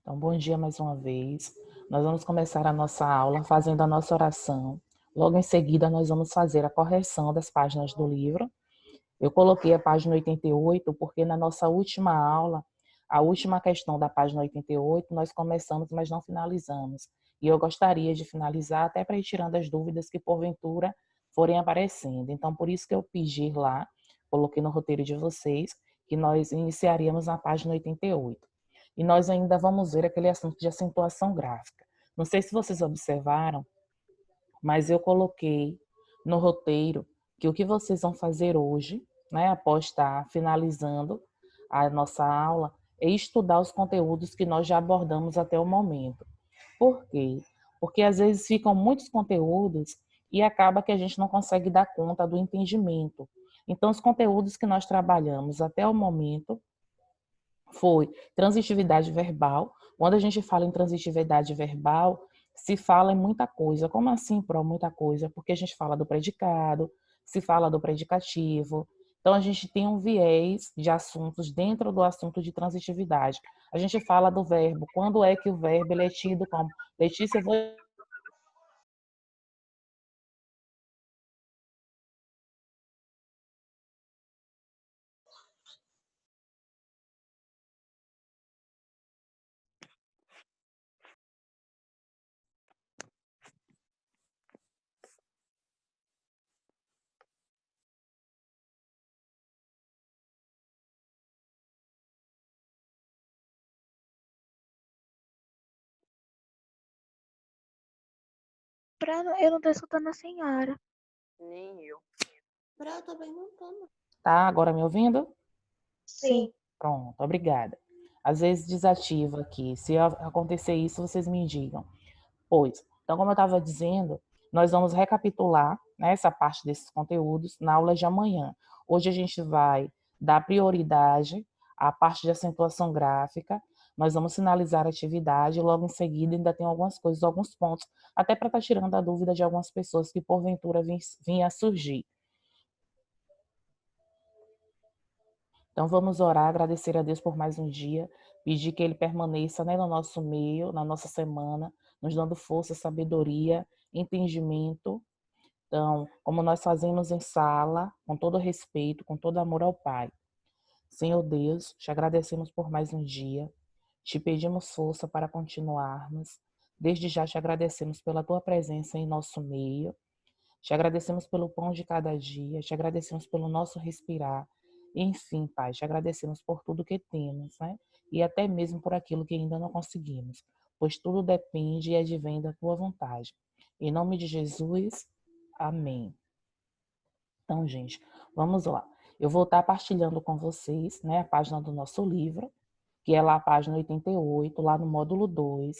Então, bom dia mais uma vez. Nós vamos começar a nossa aula fazendo a nossa oração. Logo em seguida, nós vamos fazer a correção das páginas do livro. Eu coloquei a página 88 porque na nossa última aula, a última questão da página 88, nós começamos, mas não finalizamos. E eu gostaria de finalizar até para ir tirando as dúvidas que porventura forem aparecendo. Então, por isso que eu pedi lá, coloquei no roteiro de vocês, que nós iniciaríamos na página 88. E nós ainda vamos ver aquele assunto de acentuação gráfica. Não sei se vocês observaram, mas eu coloquei no roteiro que o que vocês vão fazer hoje, né, após estar finalizando a nossa aula, é estudar os conteúdos que nós já abordamos até o momento. Por quê? Porque às vezes ficam muitos conteúdos e acaba que a gente não consegue dar conta do entendimento. Então, os conteúdos que nós trabalhamos até o momento foi transitividade verbal. Quando a gente fala em transitividade verbal, se fala em muita coisa. Como assim, Pro? Muita coisa? Porque a gente fala do predicado, se fala do predicativo. Então, a gente tem um viés de assuntos dentro do assunto de transitividade. A gente fala do verbo. Quando é que o verbo ele é tido como? Letícia, eu vou Eu não tô escutando a senhora. Nem eu. Pra também não tô, não. Tá agora me ouvindo? Sim. Pronto, obrigada. Às vezes desativa aqui. Se acontecer isso, vocês me digam. Pois, então, como eu estava dizendo, nós vamos recapitular, né, essa parte desses conteúdos na aula de amanhã. Hoje a gente vai dar prioridade à parte de acentuação gráfica, nós vamos finalizar a atividade e logo em seguida ainda tem algumas coisas, alguns pontos, até para estar tirando a dúvida de algumas pessoas que porventura vinha a surgir. Então vamos orar, agradecer a Deus por mais um dia, pedir que Ele permaneça, né, no nosso meio, na nossa semana, nos dando força, sabedoria, entendimento. Então, como nós fazemos em sala, com todo respeito, com todo amor ao Pai. Senhor Deus, te agradecemos por mais um dia, te pedimos força para continuarmos. Desde já te agradecemos pela tua presença em nosso meio. Te agradecemos pelo pão de cada dia, te agradecemos pelo nosso respirar. Enfim, Pai, te agradecemos por tudo que temos, né? E até mesmo por aquilo que ainda não conseguimos, pois tudo depende e advém da tua vontade. Em nome de Jesus, amém. Então, gente, vamos lá. Eu vou estar partilhando com vocês, né, a página do nosso livro, que é lá a página 88, lá no módulo 2.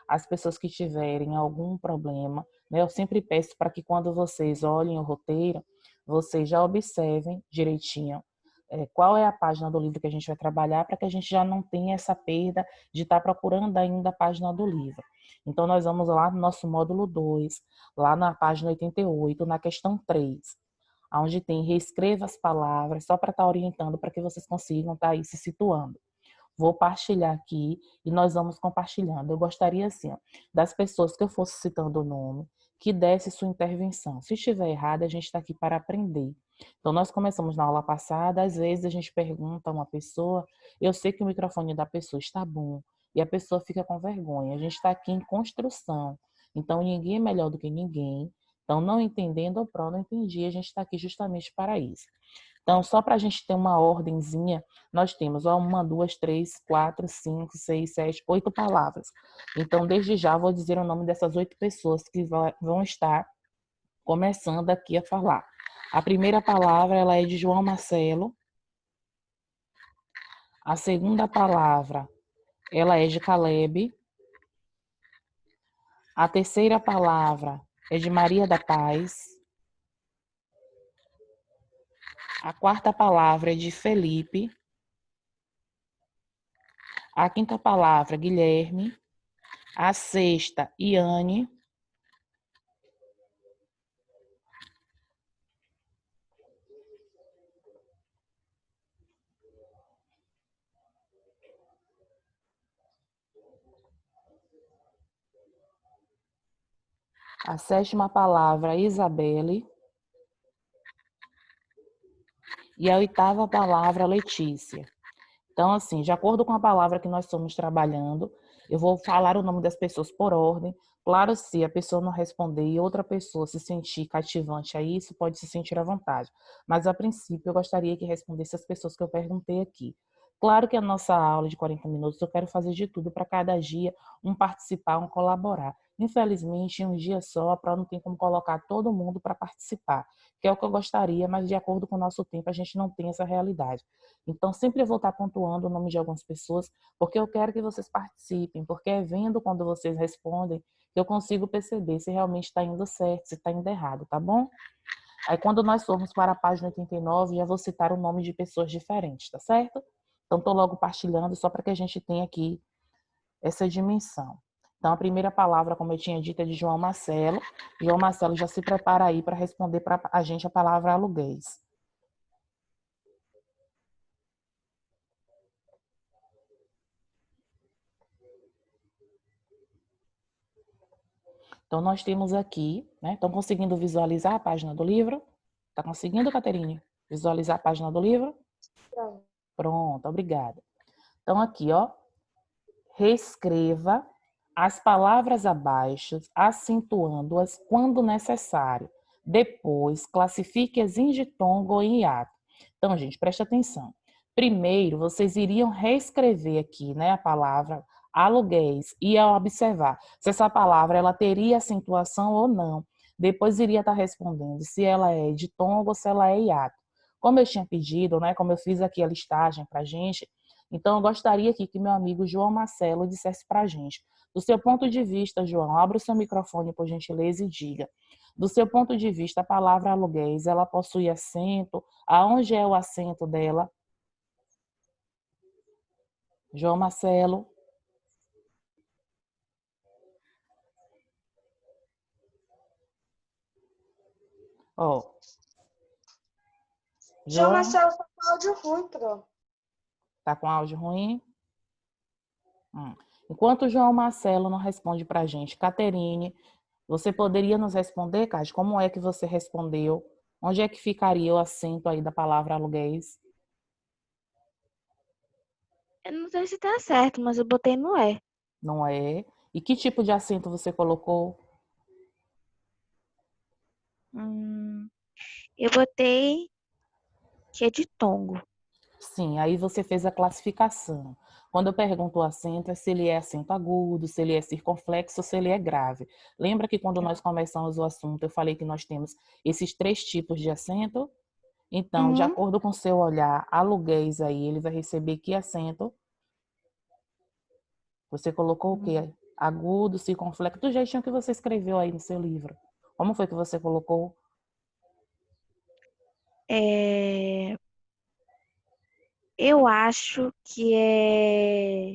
As pessoas que tiverem algum problema, né, eu sempre peço para que quando vocês olhem o roteiro, vocês já observem direitinho qual é a página do livro que a gente vai trabalhar, para que a gente já não tenha essa perda de estar procurando ainda a página do livro. Então, nós vamos lá no nosso módulo 2, lá na página 88, na questão 3, onde tem reescreva as palavras, só para estar orientando, para que vocês consigam estar aí se situando. Vou partilhar aqui e nós vamos compartilhando. Eu gostaria, assim, ó, das pessoas que eu fosse citando o nome, que desse sua intervenção. Se estiver errado, a gente está aqui para aprender. Então, nós começamos na aula passada, às vezes a gente pergunta a uma pessoa, eu sei que o microfone da pessoa está bom, e a pessoa fica com vergonha. A gente está aqui em construção, então ninguém é melhor do que ninguém. Então, não entendendo ou não entendi, a gente está aqui justamente para isso. Então, só para a gente ter uma ordenzinha, nós temos uma, duas, três, quatro, cinco, seis, sete, 8 palavras. Então, desde já, vou dizer o nome dessas 8 pessoas que vão estar começando aqui a falar. A primeira palavra ela é de João Marcelo. A segunda palavra ela é de Caleb. A terceira palavra é de Maria da Paz. A quarta palavra é de Felipe. A quinta palavra, Guilherme. A sexta, Iane. A sétima palavra, Isabelle. E a oitava palavra, Letícia. Então, assim, de acordo com a palavra que nós estamos trabalhando, eu vou falar o nome das pessoas por ordem. Claro, se a pessoa não responder e outra pessoa se sentir cativante a isso, pode se sentir à vontade. Mas, a princípio, eu gostaria que respondesse as pessoas que eu perguntei aqui. Claro que a nossa aula de 40 minutos, eu quero fazer de tudo para cada dia um participar, um colaborar. Infelizmente, em um dia só, a prova não tem como colocar todo mundo para participar, que é o que eu gostaria, mas de acordo com o nosso tempo, a gente não tem essa realidade. Então, sempre eu vou estar pontuando o nome de algumas pessoas, porque eu quero que vocês participem, porque é vendo quando vocês respondem que eu consigo perceber se realmente está indo certo, se está indo errado, tá bom? Aí, quando nós formos para a página 89, já vou citar o nome de pessoas diferentes, tá certo? Então, estou logo partilhando só para que a gente tenha aqui essa dimensão. Então, a primeira palavra, como eu tinha dito, é de João Marcelo. João Marcelo já se prepara aí para responder para a gente a palavra aluguéis. Então, nós temos aqui, né? Estão conseguindo visualizar a página do livro? Está conseguindo, Caterine? Visualizar a página do livro? Não. Pronto, obrigada. Então, aqui, ó. Reescreva as palavras abaixo, acentuando-as quando necessário. Depois, classifique-as em ditongo ou em hiato. Então, gente, preste atenção. Primeiro, vocês iriam reescrever aqui, né, a palavra aluguéis e ao observar se essa palavra ela teria acentuação ou não. Depois iria estar respondendo se ela é ditongo ou se ela é hiato. Como eu tinha pedido, né, como eu fiz aqui a listagem para a gente, então eu gostaria aqui que meu amigo João Marcelo dissesse para a gente, do seu ponto de vista, João, abra o seu microfone, por gentileza, e diga. Do seu ponto de vista, a palavra aluguéis, ela possui acento? Aonde é o acento dela? João Marcelo. Ó. João João, Marcelo tá com áudio ruim, pro. tá com áudio ruim? Enquanto o João Marcelo não responde para a gente, Caterine, você poderia nos responder, Cássio, como é que você respondeu? Onde é que ficaria o acento aí da palavra aluguéis? Eu não sei se tá certo, mas eu botei no E. Não é? E que tipo de acento você colocou? Eu botei que é de tongo. Sim, aí você fez a classificação. Quando eu pergunto o acento, é se ele é acento agudo, se ele é circunflexo, se ele é grave. Lembra que quando nós começamos o assunto, eu falei que nós temos esses 3 tipos de acento? Então, de Uhum. acordo com o seu olhar, aluguéis aí, ele vai receber que acento? Você colocou o quê? Agudo, circunflexo, do jeitinho que você escreveu aí no seu livro. Como foi que você colocou? Eu acho que é.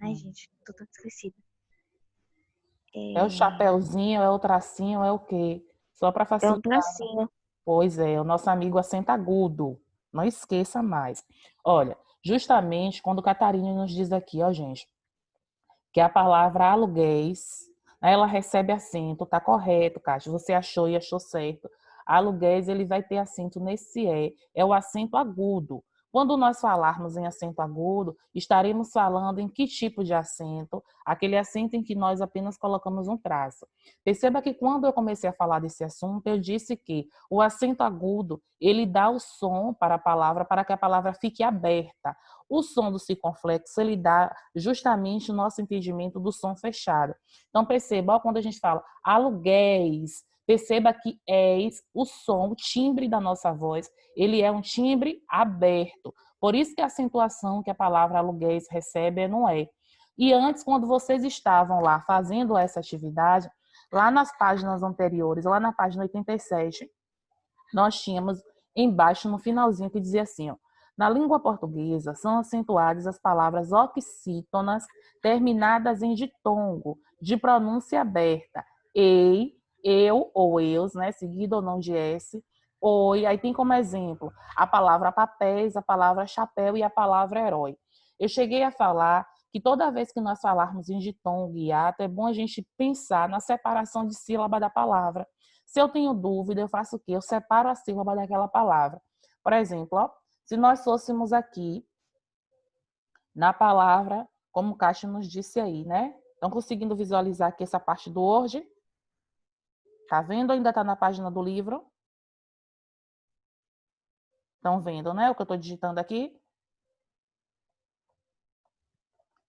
Ai, gente, tô tão esquecida. É o chapéuzinho, é o tracinho, é o quê? Só para É um facilitar. tracinho. Pois é, o nosso amigo acento agudo. Não esqueça mais. Olha, justamente quando o Catarina nos diz aqui, ó, gente, que a palavra aluguéis, né, ela recebe acento, tá correto, Cássio, você achou e achou certo. Aluguéis, ele vai ter acento nesse é o acento agudo. Quando nós falarmos em acento agudo, estaremos falando em que tipo de acento? Aquele acento em que nós apenas colocamos um traço. Perceba que quando eu comecei a falar desse assunto, eu disse que o acento agudo, ele dá o som para a palavra, para que a palavra fique aberta. O som do circunflexo, ele dá justamente o nosso entendimento do som fechado. Então, perceba, ó, quando a gente fala aluguéis, perceba que és, o som, o timbre da nossa voz, ele é um timbre aberto. Por isso que a acentuação que a palavra aluguéis recebe é no é. E antes, quando vocês estavam lá fazendo essa atividade, lá nas páginas anteriores, lá na página 87, nós tínhamos embaixo, no finalzinho, que dizia assim, ó, na língua portuguesa são acentuadas as palavras oxítonas terminadas em ditongo, de pronúncia aberta. Ei, eu ou eus, né, seguido ou não de S. Oi, aí tem como exemplo a palavra papéis, a palavra chapéu e a palavra herói. Eu cheguei a falar que toda vez que nós falarmos em ditongo e hiato, é bom a gente pensar na separação de sílaba da palavra. Se eu tenho dúvida, eu faço o quê? Eu separo a sílaba daquela palavra. Por exemplo, ó, se nós fôssemos aqui na palavra, como o Cássio nos disse aí, né? Estão conseguindo visualizar aqui essa parte do hoje? Tá vendo? Ainda está na página do livro? Estão vendo, né? O que eu estou digitando aqui?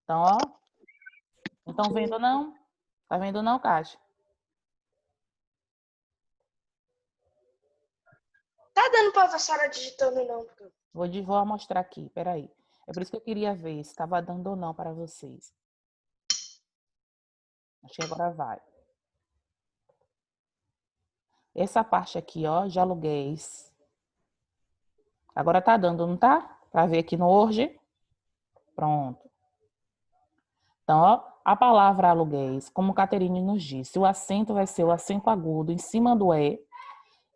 Então, ó. Não estão vendo, não? Tá vendo, não, Cássio? Tá dando pra ver a senhora digitando, não. Vou mostrar aqui, peraí. É por isso que eu queria ver se estava dando ou não para vocês. Acho que agora vai. Essa parte aqui, ó, de aluguéis. Agora tá dando, não tá? Para ver aqui no Word. Pronto. Então, ó, a palavra aluguéis, como Caterine nos disse, o acento vai ser o acento agudo em cima do E.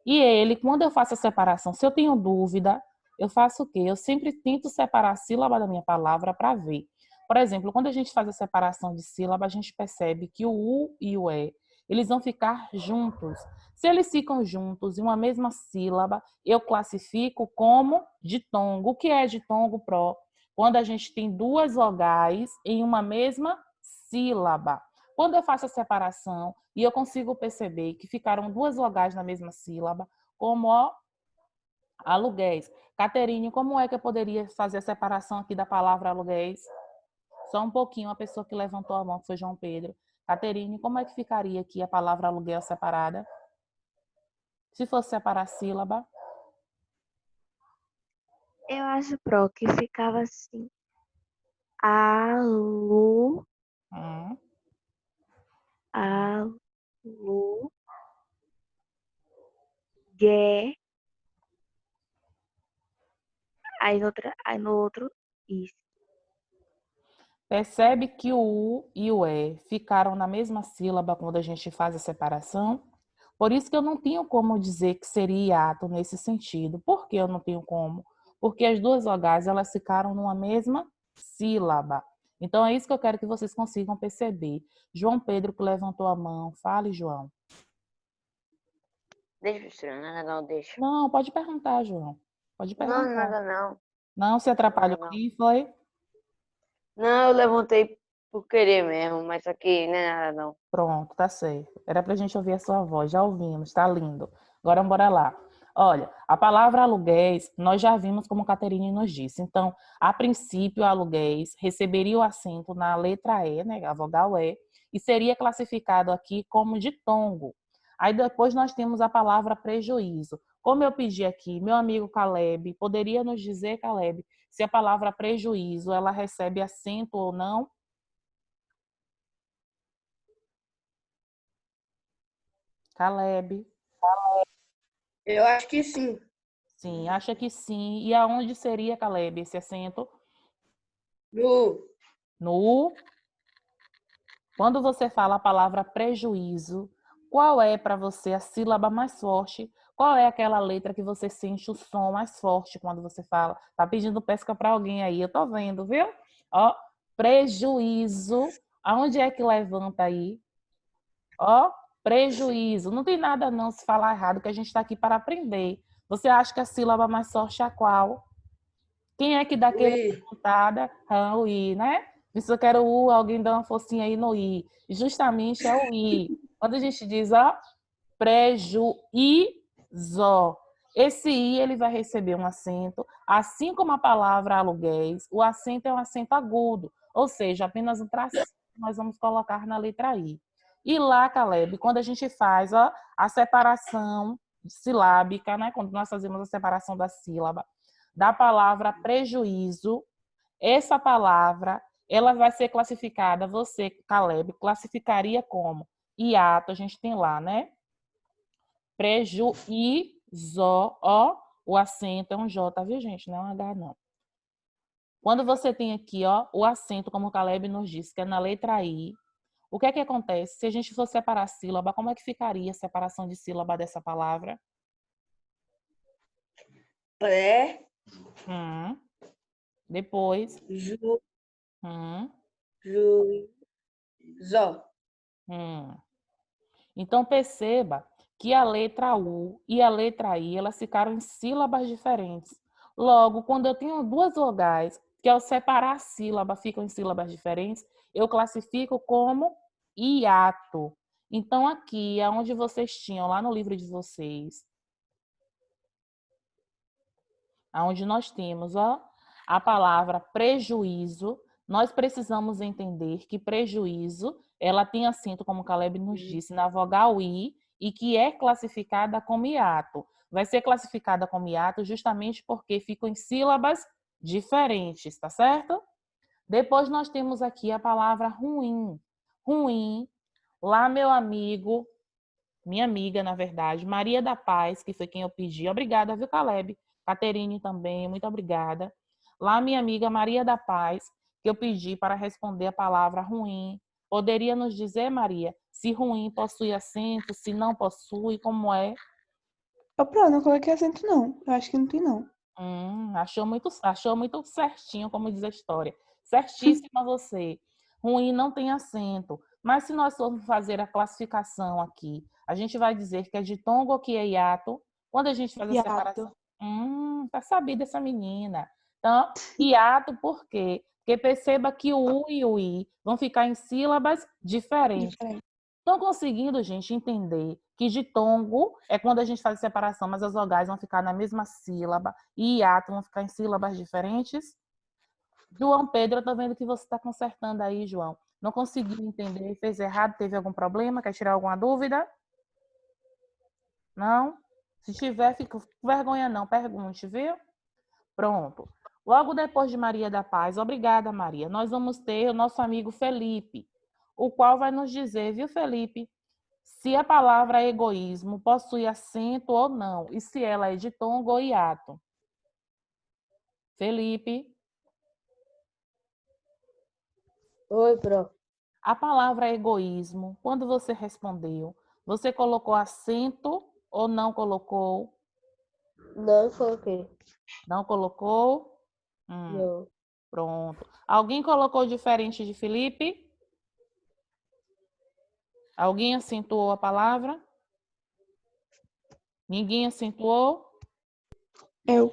E ele, quando eu faço a separação, se eu tenho dúvida, eu faço o quê? Eu sempre tento separar a sílaba da minha palavra para ver. Por exemplo, quando a gente faz a separação de sílaba, a gente percebe que o U e o E, eles vão ficar juntos. Se eles ficam juntos em uma mesma sílaba, eu classifico como ditongo. O que é ditongo, Pro? Quando a gente tem duas vogais em uma mesma sílaba. Quando eu faço a separação e eu consigo perceber que ficaram duas vogais na mesma sílaba, como ó, aluguéis. Caterine, como é que eu poderia fazer a separação aqui da palavra aluguéis? Só um pouquinho, a pessoa que levantou a mão, que foi João Pedro. Caterine, como é que ficaria aqui a palavra aluguel separada? Se fosse separar a sílaba? Eu acho, Pro, que ficava assim. Alu, Hum. alu, aí no outro, isso. Percebe que o U e o E ficaram na mesma sílaba quando a gente faz a separação? Por isso que eu não tenho como dizer que seria hiato nesse sentido. Por que eu não tenho como? Porque as duas vogais elas ficaram numa mesma sílaba. Então é isso que eu quero que vocês consigam perceber. João Pedro que levantou a mão. Fale, João. Deixa, professora, nada não, deixa. Não, pode perguntar, João. Pode Não, perguntar. nada não. Não se Nada atrapalhou não. aí, foi? Não, eu levantei por querer mesmo, mas só que não é nada não. Pronto, tá certo. Era pra gente ouvir a sua voz, já ouvimos, tá lindo. Agora bora lá. Olha, a palavra aluguéis, nós já vimos como Caterine nos disse. Então, a princípio, aluguéis receberia o acento na letra E, né, a vogal E, e seria classificado aqui como ditongo. Aí depois nós temos a palavra prejuízo. Como eu pedi aqui, meu amigo Caleb, poderia nos dizer, Caleb, se a palavra prejuízo, ela recebe acento ou não? Caleb. Eu acho que sim. Sim, acha que sim. E aonde seria, Caleb, esse acento? No. No. Quando você fala a palavra prejuízo, qual é para você a sílaba mais forte? Qual é aquela letra que você sente o som mais forte quando você fala? Tá pedindo pesca para alguém aí, eu tô vendo, viu? Ó, prejuízo. Aonde é que levanta aí? Ó, prejuízo. Não tem nada não se falar errado, que a gente está aqui para aprender. Você acha que a sílaba mais forte é a qual? Quem é que dá aquele Ui. levantada? Ah, o I, né? Se eu quero o U, alguém dá uma forcinha aí no I. Justamente é o I. Quando a gente diz, ó, prejuízo, esse I ele vai receber um acento, assim como a palavra aluguéis, o acento é um acento agudo, ou seja, apenas um tracinho que nós vamos colocar na letra I. E lá, Caleb, quando a gente faz ó, a separação silábica, né? Quando nós fazemos a separação da sílaba, da palavra prejuízo, essa palavra ela vai ser classificada, você, Caleb, classificaria como hiato, a gente tem lá, né? Prejuízo, ó, o acento é um J, viu, gente? Não é um H, não. Quando você tem aqui, ó, o acento, como o Caleb nos disse, que é na letra I, o que é que acontece? Se a gente for separar a sílaba, como é que ficaria a separação de sílaba dessa palavra? Pré. Hum. Depois. Ju. Hum. Zó. Hum. Então, perceba que a letra U e a letra I, elas ficaram em sílabas diferentes. Logo, quando eu tenho duas vogais, que ao separar a sílaba ficam em sílabas diferentes, eu classifico como hiato. Então, aqui, aonde vocês tinham, lá no livro de vocês, aonde nós temos, ó, a palavra prejuízo, nós precisamos entender que prejuízo, ela tem acento, como o Caleb nos disse, na vogal I e que é classificada como hiato. Vai ser classificada como hiato justamente porque ficam em sílabas diferentes, tá certo? Depois nós temos aqui a palavra ruim. Ruim, lá meu amigo, minha amiga, na verdade, Maria da Paz, que foi quem eu pedi. Obrigada, viu, Caleb? Caterine também, muito obrigada. Lá, minha amiga Maria da Paz, que eu pedi para responder a palavra ruim. Poderia nos dizer, Maria, se ruim possui acento, se não possui, como é? Pronto, não coloquei acento não. Eu acho que não tem não. Achou muito certinho, como diz a história. Certíssima você. Ruim não tem acento. Mas se nós formos fazer a classificação aqui, a gente vai dizer que é ditongo ou que é hiato. Quando a gente faz a separação. Hiato. Tá sabida essa menina. Então, hiato por quê? Porque perceba que o U e o I vão ficar em sílabas diferentes. Diferente. Estão conseguindo, gente, entender que ditongo é quando a gente faz a separação, mas as vogais vão ficar na mesma sílaba e hiato vão ficar em sílabas diferentes? João Pedro, eu tô vendo que você está consertando aí, João. Não conseguiu entender, fez errado, teve algum problema? Quer tirar alguma dúvida? Não? Se tiver, fica com vergonha não, pergunte, viu? Pronto. Logo depois de Maria da Paz, obrigada, Maria, nós vamos ter o nosso amigo Felipe, o qual vai nos dizer, viu, Felipe, se a palavra egoísmo possui acento ou não, e se ela é ditongo ou hiato. Felipe, Oi, Pro. a palavra egoísmo, quando você respondeu, você colocou acento ou não colocou? Não coloquei. Não colocou? Não. Pronto. Alguém colocou diferente de Felipe? Alguém acentuou a palavra? Ninguém acentuou? Eu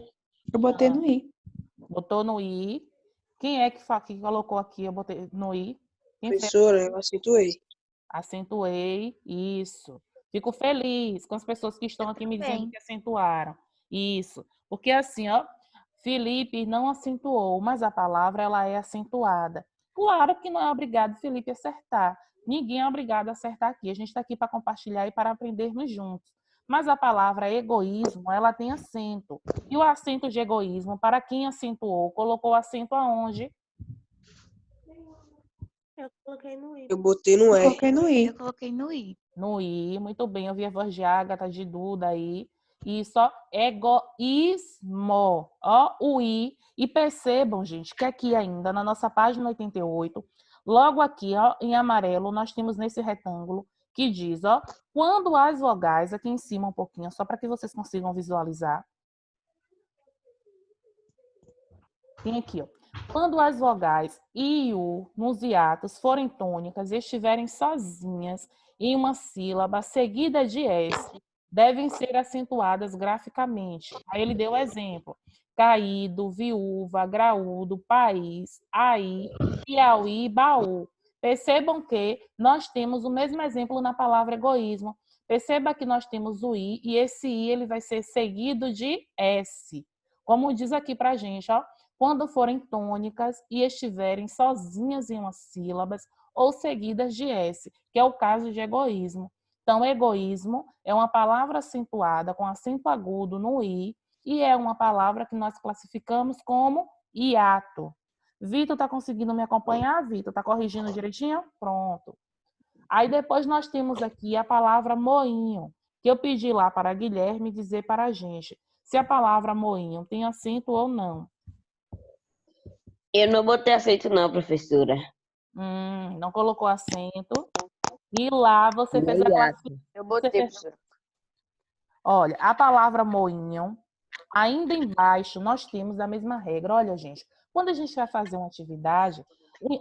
botei no I. Botou no I. Quem é que colocou aqui? Eu botei no I. Quem fez? Professora, eu acentuei. Acentuei. Isso. Fico feliz com as pessoas que estão aqui me dizendo também. que acentuaram. Isso. Porque assim, ó, Felipe não acentuou, mas a palavra ela é acentuada. Claro que não é obrigado Felipe acertar. Ninguém é obrigado a acertar aqui. A gente está aqui para compartilhar e para aprendermos juntos. Mas a palavra egoísmo, ela tem acento. E o acento de egoísmo, para quem acentuou, colocou acento aonde? Eu coloquei no I. Eu botei no Eu R. coloquei no I. Eu coloquei no I. No I, muito bem. Eu vi a voz de Ágata, de Duda aí. Isso, ó, egoísmo. Ó, o I. E percebam, gente, que aqui ainda, na nossa página 88, logo aqui, ó, em amarelo, nós temos nesse retângulo que diz, ó, quando as vogais, aqui em cima um pouquinho, só para que vocês consigam visualizar. Tem aqui, ó. Quando as vogais I e U nos hiatos forem tônicas e estiverem sozinhas em uma sílaba seguida de S, devem ser acentuadas graficamente. Aí ele deu exemplo. Caído, viúva, graúdo, país, aí, Piauí, baú. Percebam que nós temos o mesmo exemplo na palavra egoísmo. Perceba que nós temos o I e esse I ele vai ser seguido de S. Como diz aqui pra gente, ó. Quando forem tônicas e estiverem sozinhas em umas sílabas ou seguidas de S, que é o caso de egoísmo. Então, egoísmo é uma palavra acentuada com acento agudo no I e é uma palavra que nós classificamos como hiato. Vitor, está conseguindo me acompanhar? Vitor, está corrigindo direitinho? Pronto. Aí depois nós temos aqui a palavra moinho, que eu pedi lá para a Guilherme dizer para a gente se a palavra moinho tem acento ou não. Eu não botei acento não, professora. Não colocou acento. E lá você fez a classificação. Eu botei, professora. Olha, a palavra moinho, ainda embaixo nós temos a mesma regra. Olha, gente, quando a gente vai fazer uma atividade, O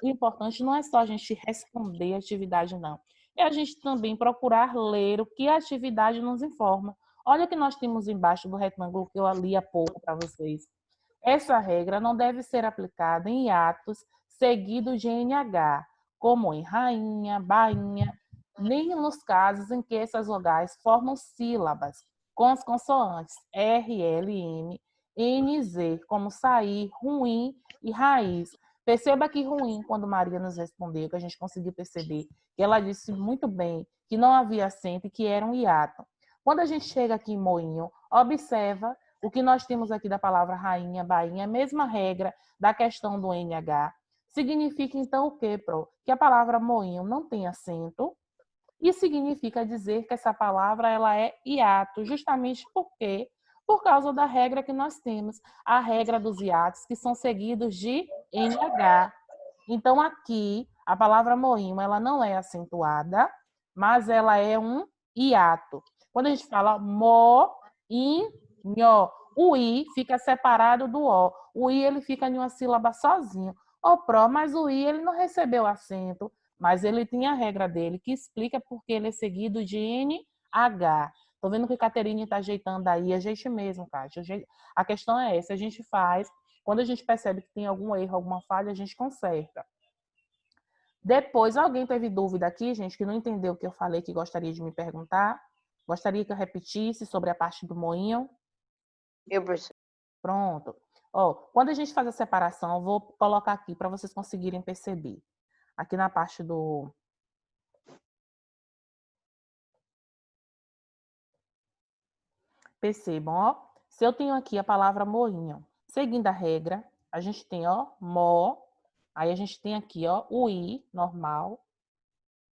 importante não é só a gente responder a atividade, não. É a gente também procurar ler o que a atividade nos informa. Olha o que nós temos embaixo do retângulo que eu li há pouco para vocês. Essa regra não deve ser aplicada em atos seguidos de NH, como em rainha, bainha, nem nos casos em que essas vogais formam sílabas com as consoantes R, L, M, N, Z, como sair, ruim e raiz. Perceba que ruim, quando Maria nos respondeu, que a gente conseguiu perceber que ela disse muito bem que não havia acento e que era um hiato. Quando a gente chega aqui em moinho, observa o que nós temos aqui da palavra rainha, bainha, a mesma regra da questão do NH. Significa então o quê, Pro? Que a palavra moinho não tem acento e significa dizer que essa palavra ela é hiato, justamente porque por causa da regra que nós temos, a regra dos hiatos que são seguidos de NH. Então aqui a palavra moinho ela não é acentuada, mas ela é um hiato. Quando a gente fala moinho, o i fica separado do o. O i ele fica em uma sílaba sozinho. O pró, mas o i ele não recebeu acento, mas ele tem a regra dele que explica porque ele é seguido de NH. Tô vendo que a Caterine está ajeitando aí, ajeite mesmo, Kátia. A questão é essa, a gente faz, quando a gente percebe que tem algum erro, alguma falha, a gente conserta. Depois, alguém teve dúvida aqui, gente, que não entendeu o que eu falei, que gostaria de me perguntar? Gostaria que eu repetisse sobre a parte do moinho? Eu, professor. Pronto. Ó, quando a gente faz a separação, eu vou colocar aqui para vocês conseguirem perceber. Aqui na parte do... Percebam, ó. Se eu tenho aqui a palavra moinho, seguindo a regra, a gente tem, ó, mo. Aí a gente tem aqui, ó, o i, normal.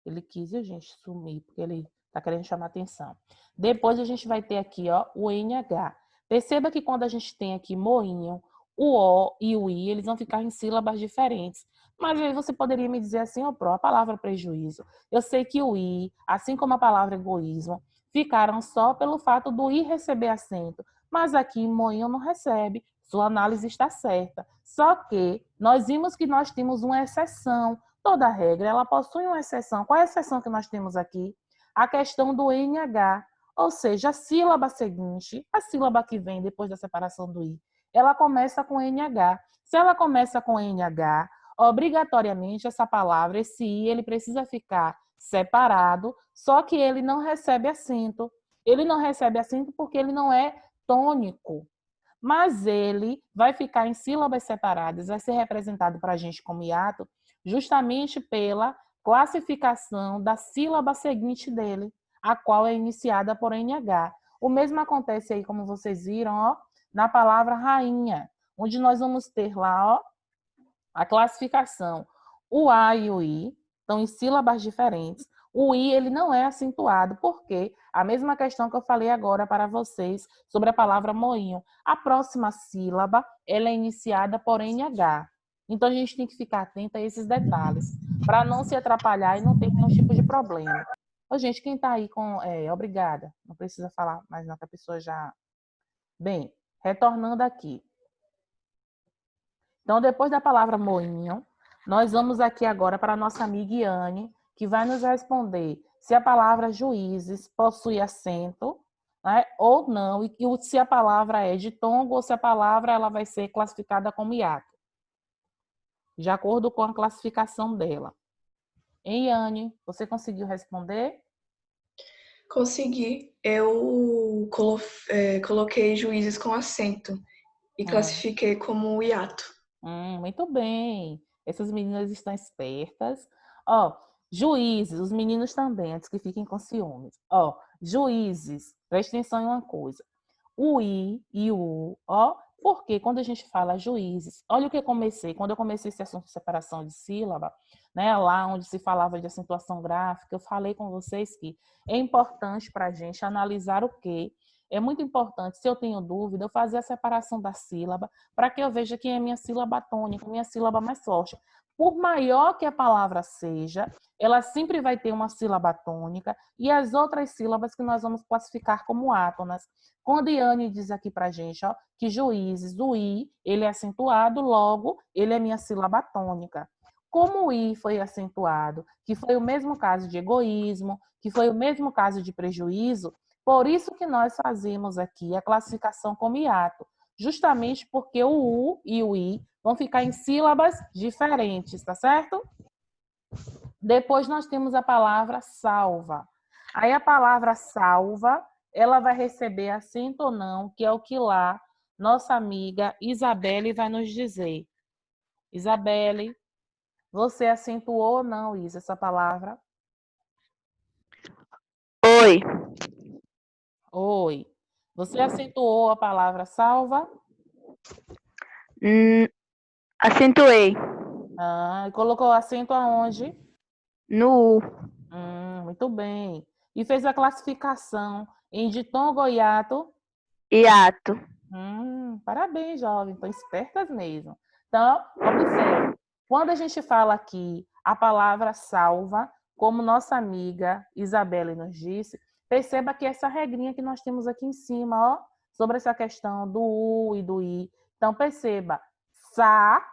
Ele quis a gente sumir, porque ele tá querendo chamar atenção. Depois a gente vai ter aqui, ó, o NH. Perceba que quando a gente tem aqui moinho, o O e o I, eles vão ficar em sílabas diferentes. Mas aí você poderia me dizer assim, ó, Pro, a palavra prejuízo. Eu sei que o I, assim como a palavra egoísmo, ficaram só pelo fato do I receber acento. Mas aqui moinho não recebe. Sua análise está certa. Só que nós vimos que nós temos uma exceção. Toda regra, ela possui uma exceção. Qual é a exceção que nós temos aqui? A questão do NH, ou seja, a sílaba seguinte, a sílaba que vem depois da separação do I, ela começa com NH. Se ela começa com NH, obrigatoriamente essa palavra, esse I, ele precisa ficar separado, só que ele não recebe acento. Ele não recebe acento porque ele não é tônico. Mas ele vai ficar em sílabas separadas, vai ser representado para a gente como hiato, justamente pela classificação da sílaba seguinte dele, a qual é iniciada por NH. O mesmo acontece aí, como vocês viram, ó, na palavra rainha, onde nós vamos ter lá, ó, a classificação. O A e o I estão em sílabas diferentes. O I ele não é acentuado, porque a mesma questão que eu falei agora para vocês sobre a palavra moinho. A próxima sílaba ela é iniciada por NH. Então a gente tem que ficar atento a esses detalhes, para não se atrapalhar e não ter nenhum tipo de problema. Ô, gente, quem está aí com... obrigada. Não precisa falar mais não, que a pessoa já... Bem, retornando aqui. Então, depois da palavra moinho, nós vamos aqui agora para a nossa amiga Iane, que vai nos responder se a palavra juízes possui acento, né, ou não, e se a palavra é de tongo ou se a palavra ela vai ser classificada como hiato, de acordo com a classificação dela. Hein, Iane, você conseguiu responder? Consegui. Eu coloquei juízes com acento e classifiquei como hiato. Muito bem. Essas meninas estão espertas. Ó, juízes, os meninos também, antes que fiquem com ciúmes. Ó, juízes, presta atenção em uma coisa. O I e o U, ó, porque quando a gente fala juízes, olha o que eu comecei, quando eu comecei esse assunto de separação de sílaba, né, lá onde se falava de acentuação gráfica, eu falei com vocês que é importante para a gente analisar o quê? é muito importante, se eu tenho dúvida, eu fazer a separação da sílaba para que eu veja quem é minha sílaba tônica, minha sílaba mais forte. Por maior que a palavra seja, ela sempre vai ter uma sílaba tônica e as outras sílabas que nós vamos classificar como átonas. Quando Iane diz aqui para a gente, ó, que juízes, o I, ele é acentuado, logo, ele é minha sílaba tônica. Como o I foi acentuado, que foi o mesmo caso de egoísmo, que foi o mesmo caso de prejuízo, por isso que nós fazemos aqui a classificação como hiato, justamente porque o U e o I vão ficar em sílabas diferentes, tá certo? Depois nós temos a palavra salva. Aí a palavra salva, ela vai receber acento ou não, que é o que lá nossa amiga Isabelle vai nos dizer. Isabelle, você acentuou ou não, Isa, essa palavra? Oi. Oi. Você acentuou a palavra salva? Acentuei. Ah, colocou acento aonde? No U. Muito bem. E fez a classificação em ditongo ou hiato? Hiato. Parabéns, jovem. Estão espertas mesmo. Então, observe. Quando a gente fala aqui a palavra salva, como nossa amiga Isabelle nos disse, perceba que essa regrinha que nós temos aqui em cima, ó, sobre essa questão do U e do I. Então, perceba, sa,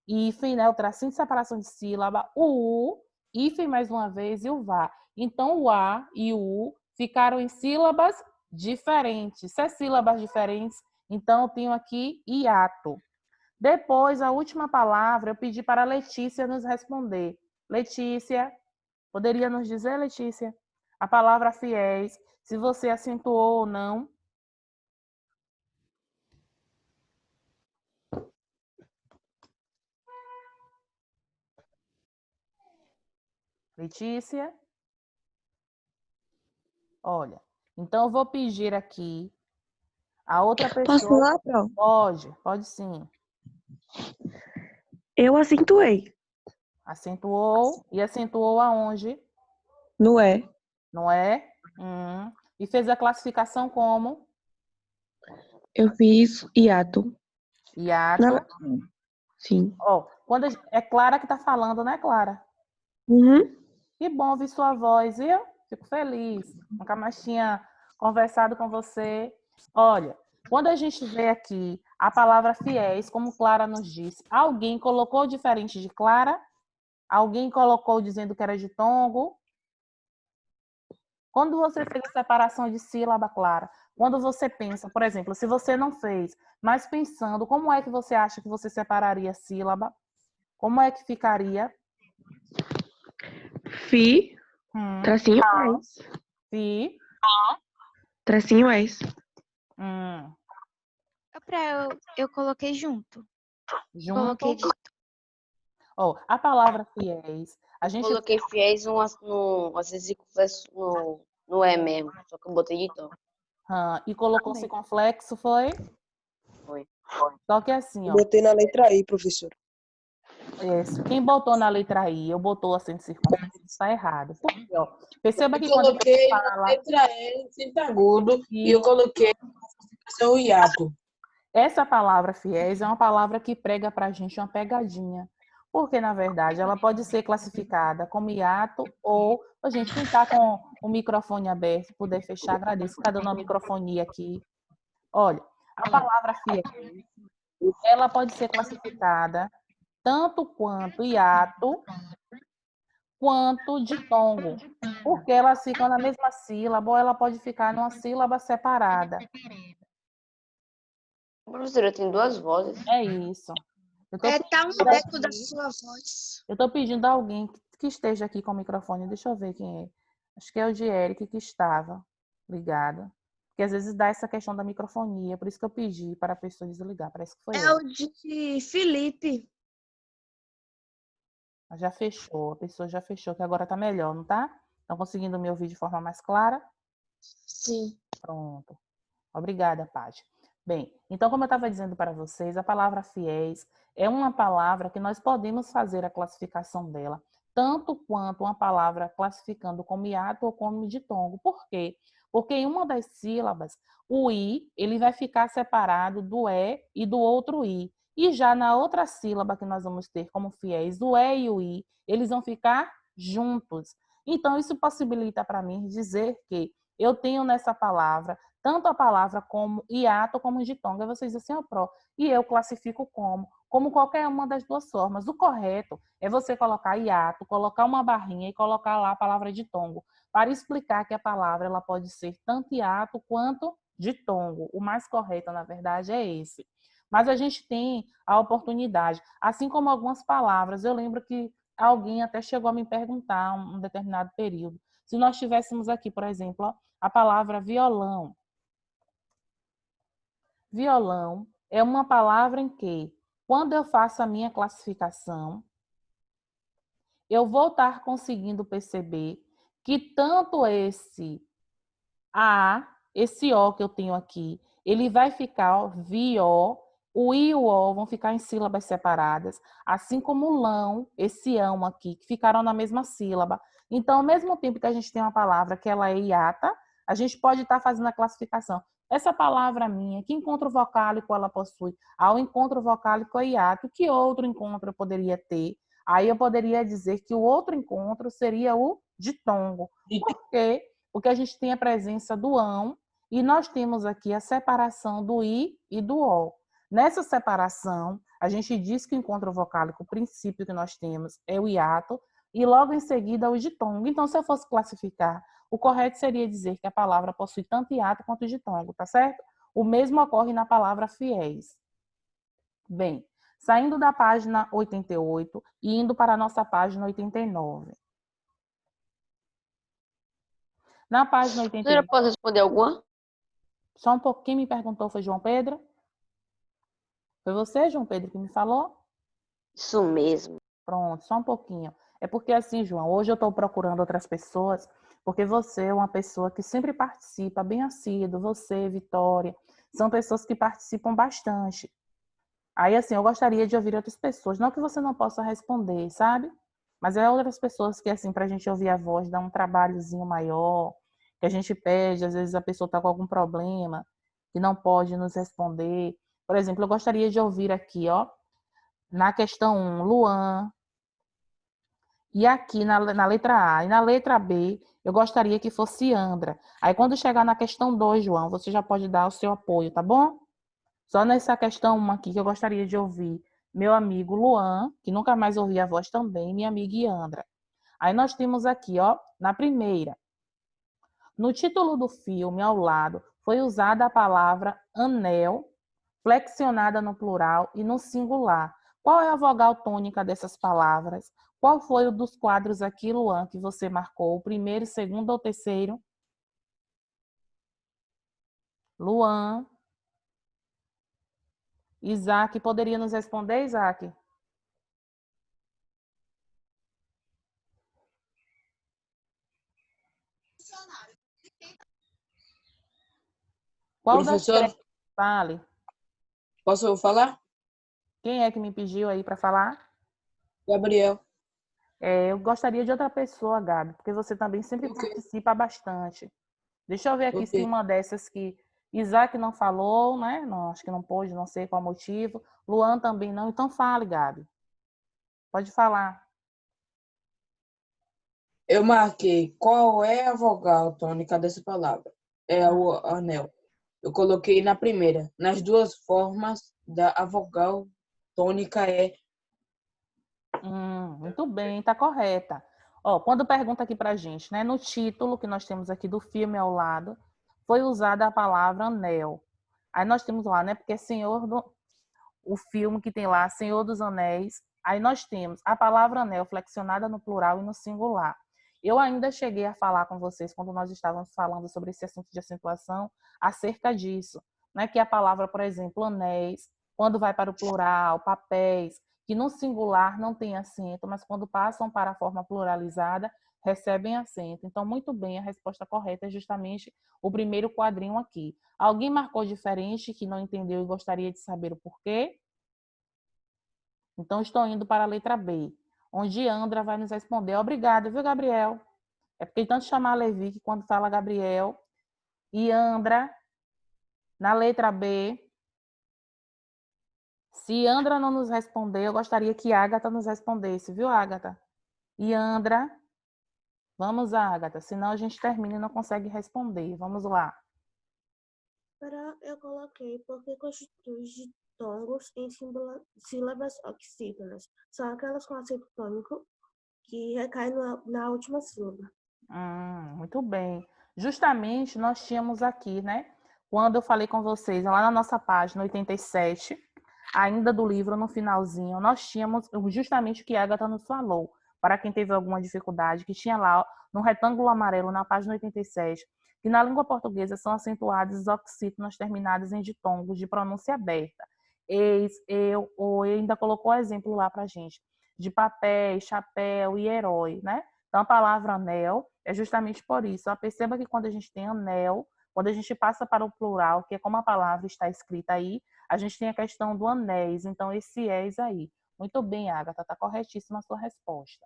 hífen, né, o tracinho de separação de sílaba, o U, hífen mais uma vez e o vá. Então, o A e o U ficaram em sílabas diferentes. Se é sílabas diferentes, então eu tenho aqui hiato. Depois, a última palavra, eu pedi para a Letícia nos responder. Letícia, poderia nos dizer, Letícia, a palavra fiéis, se você acentuou ou não? Letícia? Olha, então eu vou pedir aqui a outra pessoa. Posso falar, Pro? Pode sim. Eu acentuei. Acentuou e acentuou aonde? Não é? Não é? E fez a classificação como? Eu fiz hiato. Hiato. Sim. Ó, é Clara que está falando, né, Clara? Uhum. Que bom ouvir sua voz, viu? Fico feliz. Nunca mais tinha conversado com você. Olha, quando a gente vê aqui a palavra fiéis, como Clara nos disse, alguém colocou diferente de Clara? Alguém colocou dizendo que era de tongo? Quando você fez a separação de sílaba, Clara, quando você pensa, por exemplo, se você não fez, mas pensando, como é que você acha que você separaria a sílaba? Como é que ficaria? Fi, tracinho S. Fi. Tracinho S. Eu coloquei junto. Junto. Coloquei de... Ó, a palavra fiéis, a gente Coloquei fiéis às vezes no E mesmo, só que eu botei de tom. e colocou circunflexo, foi? Foi. Só que assim, ó. Botei na letra I, professor. Quem botou na letra I, eu botou acento circunflexo, está errado. Por quê, ó? Perceba que Eu quando a coloquei gente na fala letra E, sempre agudo, e eu coloquei o hiato. essa palavra fiéis é uma palavra que prega pra gente uma pegadinha. Porque, na verdade, ela pode ser classificada como hiato ou, a gente, quem está com o microfone aberto, puder fechar, agradeço. Está dando uma microfonia aqui. Olha, a palavra fiéis, ela pode ser classificada tanto quanto hiato, quanto ditongo. Porque elas ficam na mesma sílaba ou ela pode ficar numa sílaba separada. Professora, tem duas vozes. É isso. Tá um eco da sua voz. Eu estou pedindo a alguém que esteja aqui com o microfone. Deixa eu ver quem é. Acho que é o de Eric que estava ligado. Porque às vezes dá essa questão da microfonia. Por isso que eu pedi para a pessoa desligar. Parece que foi É ela. o de Felipe. Já fechou. A pessoa já fechou, que agora tá melhor, não tá? Estão conseguindo me ouvir de forma mais clara? Sim. Pronto. Obrigada, Paty. Bem, então, como eu estava dizendo para vocês, a palavra fiéis é uma palavra que nós podemos fazer a classificação dela, tanto quanto uma palavra classificando como hiato ou como ditongo. Por quê? Porque em uma das sílabas, o I, ele vai ficar separado do E e do outro I. E já na outra sílaba que nós vamos ter como fiéis, o E e o I, eles vão ficar juntos. Então, isso possibilita para mim dizer que eu tenho nessa palavra tanto a palavra como hiato como ditongo. Aí vocês dizem assim, ó, e eu classifico como qualquer uma das duas formas. O correto é você colocar hiato, colocar uma barrinha e colocar lá a palavra ditongo, para explicar que a palavra ela pode ser tanto hiato quanto ditongo. O mais correto, na verdade, é esse. Mas a gente tem a oportunidade, assim como algumas palavras, eu lembro que alguém até chegou a me perguntar um determinado período, se nós tivéssemos aqui, por exemplo, a palavra violão. Violão é uma palavra em que, quando eu faço a minha classificação, eu vou estar conseguindo perceber que tanto esse A, esse O que eu tenho aqui, ele vai ficar ó, VO, o I e o O vão ficar em sílabas separadas, assim como o lão, esse ão aqui, que ficaram na mesma sílaba. Então, ao mesmo tempo que a gente tem uma palavra que ela é hiata, a gente pode estar fazendo a classificação. Essa palavra minha, que encontro vocálico ela possui? Ao encontro vocálico é hiato, que outro encontro eu poderia ter? Aí eu poderia dizer que o outro encontro seria o ditongo. Por quê? Porque a gente tem a presença do ão e nós temos aqui a separação do i e do o. Nessa separação, a gente diz que o encontro vocálico, o princípio que nós temos é o hiato e logo em seguida o ditongo. Então, se eu fosse classificar, o correto seria dizer que a palavra possui tanto hiato quanto ditongo, tá certo? O mesmo ocorre na palavra fiéis. Bem, saindo da página 88 e indo para a nossa página 89. Na página Você 89... pode responder alguma? Só um pouco. Quem me perguntou foi João Pedro? Foi você, João Pedro, que me falou? Isso mesmo. Pronto, só um pouquinho. É porque assim, João, hoje eu estou procurando outras pessoas, porque você é uma pessoa que sempre participa, bem assíduo, você, Vitória, são pessoas que participam bastante. Aí, assim, eu gostaria de ouvir outras pessoas, não que você não possa responder, sabe? Mas é outras pessoas que, assim, para a gente ouvir a voz, dá um trabalhozinho maior, que a gente pede, às vezes a pessoa está com algum problema, que não pode nos responder. Por exemplo, eu gostaria de ouvir aqui, ó, na questão 1, Luan, e aqui na letra A. E na letra B, eu gostaria que fosse Andra. Aí, quando chegar na questão 2, João, você já pode dar o seu apoio, tá bom? Só nessa questão 1 aqui que eu gostaria de ouvir meu amigo Luan, que nunca mais ouvi a voz também, minha amiga Yandra. Aí nós temos aqui, ó, na primeira. No título do filme, ao lado, foi usada a palavra anel, flexionada no plural e no singular. Qual é a vogal tônica dessas palavras? Qual foi o dos quadros aqui, Luan, que você marcou? O primeiro, segundo ou terceiro? Luan. Isaac, poderia nos responder, Isaac? Qual das Professor, três? Fale. posso falar? Quem é que me pediu aí para falar? Gabriel. Eu gostaria de outra pessoa, Gabi, porque você também sempre Ok. participa bastante. Deixa eu ver aqui se Ok. uma dessas que Isaac não falou, né? Não, acho que não pôde, não sei qual motivo. Luan também não. Então fale, Gabi. Pode falar. Eu marquei qual é a vogal tônica dessa palavra. É o anel. Eu coloquei na primeira. Nas duas formas, a vogal tônica é. Muito bem, tá correta. Ó, quando pergunta aqui pra gente, né? No título que nós temos aqui do filme ao lado, foi usada a palavra anel. Aí nós temos lá, né? Porque é o filme que tem lá, Senhor dos Anéis. Aí nós temos a palavra anel flexionada no plural e no singular. Eu ainda cheguei a falar com vocês, quando nós estávamos falando sobre esse assunto de acentuação, acerca disso. Né? Que a palavra, por exemplo, anéis, quando vai para o plural, papéis, que no singular não tem acento, mas quando passam para a forma pluralizada, recebem acento. Então, muito bem, a resposta correta é justamente o primeiro quadrinho aqui. Alguém marcou diferente, que não entendeu e gostaria de saber o porquê? Então, estou indo para a letra B, onde Andra vai nos responder. Obrigada, viu, Gabriel? É porque tanto chamar Levi que quando fala Gabriel, Iandra, na letra B. Se Andra não nos responder, eu gostaria que Ágata nos respondesse, viu, Ágata? Iandra. Vamos, Ágata, senão a gente termina e não consegue responder. Vamos lá. Eu coloquei porque constitui ditongos em sílabas oxítonas. São aquelas com acento tônico que recai na última sílaba. Muito bem. Justamente nós tínhamos aqui, né? Quando eu falei com vocês, lá na nossa página 87, ainda do livro, no finalzinho, nós tínhamos justamente o que a Agatha nos falou. Para quem teve alguma dificuldade, que tinha lá no retângulo amarelo, na página 87, que na língua portuguesa são acentuados os oxítonos terminados em ditongos de pronúncia aberta. Eis, eu, ou, e ainda colocou o exemplo lá para a gente, de papéis, chapéu e herói, né? Então, a palavra anel é justamente por isso. Perceba que quando a gente tem anel, quando a gente passa para o plural, que é como a palavra está escrita aí, a gente tem a questão do anéis. Então, esse és aí. Muito bem, Agatha, está corretíssima a sua resposta.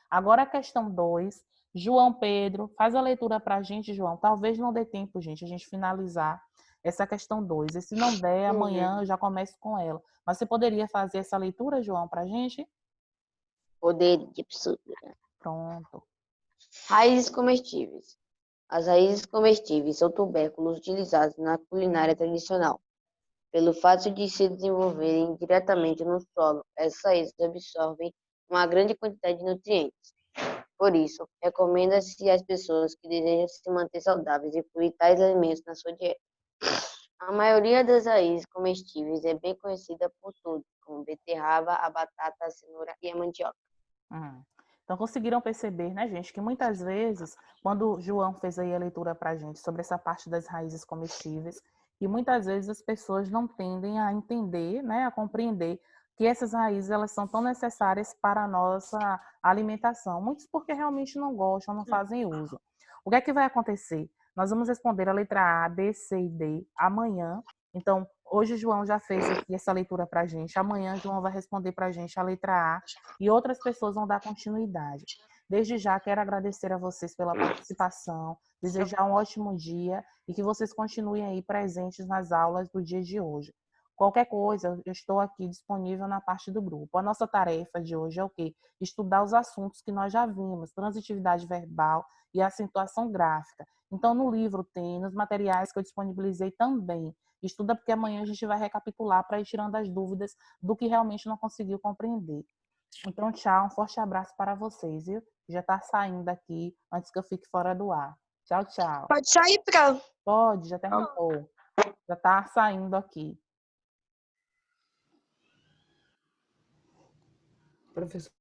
Agora a questão 2. João Pedro, faz a leitura para a gente, João. Talvez não dê tempo, gente, a gente finalizar essa questão 2. E se não der, amanhã eu já começo com ela. Mas você poderia fazer essa leitura, João, para a gente? Poderia, professora. Pronto. Raízes comestíveis. As raízes comestíveis são tubérculos utilizados na culinária tradicional. Pelo fato de se desenvolverem diretamente no solo, essas raízes absorvem uma grande quantidade de nutrientes. Por isso, recomenda-se às pessoas que desejam se manter saudáveis incluir tais alimentos na sua dieta. A maioria das raízes comestíveis é bem conhecida por todos, como beterraba, a batata, a cenoura e a mandioca. Então, conseguiram perceber, né, gente, que muitas vezes, quando o João fez aí a leitura para a gente sobre essa parte das raízes comestíveis, que muitas vezes as pessoas não tendem a entender, né, a compreender que essas raízes elas são tão necessárias para a nossa alimentação. Muitos porque realmente não gostam, não fazem uso. O que é que vai acontecer? Nós vamos responder a letra A, B, C e D amanhã. Então, hoje o João já fez aqui essa leitura para a gente. Amanhã o João vai responder para a gente a letra A e outras pessoas vão dar continuidade. Desde já quero agradecer a vocês pela participação, desejar um ótimo dia e que vocês continuem aí presentes nas aulas do dia de hoje. Qualquer coisa, eu estou aqui disponível na parte do grupo. A nossa tarefa de hoje é o quê? Estudar os assuntos que nós já vimos, transitividade verbal e acentuação gráfica. Então, no livro tem, nos materiais que eu disponibilizei também. Estuda porque amanhã a gente vai recapitular para ir tirando as dúvidas do que realmente não conseguiu compreender. Então, tchau, um forte abraço para vocês, viu? Já está saindo aqui antes que eu fique fora do ar. Tchau, tchau. Pode sair, Pro? Pode, já terminou. Já está saindo aqui. Professor.